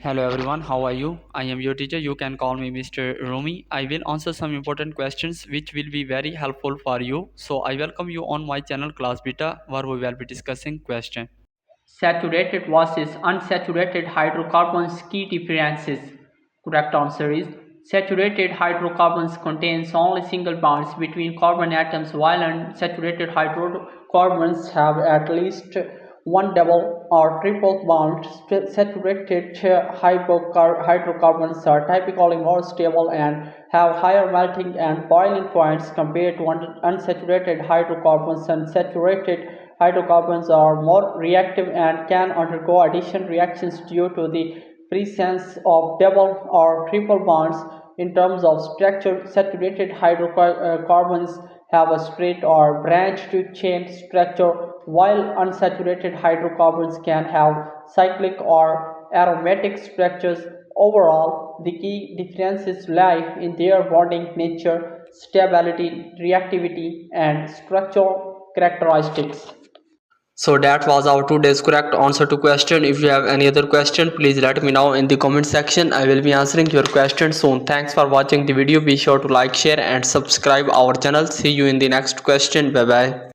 Hello everyone, how are you? I am your teacher. You can call me Mr. Rumi. I will answer some important questions which will be very helpful for you. So I welcome you on my channel Class Beta where we will be discussing question. Saturated versus unsaturated hydrocarbons key differences. Correct answer is saturated hydrocarbons contains only single bonds between carbon atoms while unsaturated hydrocarbons have at least one double or triple bond. Saturated hydrocarbons are typically more stable and have higher melting and boiling points compared to unsaturated hydrocarbons. Unsaturated hydrocarbons are more reactive and can undergo addition reactions due to the presence of double or triple bonds. In terms of structure, saturated hydrocarbons have a straight or branched chain structure, while unsaturated hydrocarbons can have cyclic or aromatic structures. Overall, the key differences lie in their bonding nature, stability, reactivity, and structural characteristics. So that was our today's correct answer to question. If you have any other question, please let me know in the comment section. I will be answering your question soon. Thanks for watching the video. Be sure to like, share and subscribe our channel. See you in the next question. Bye bye.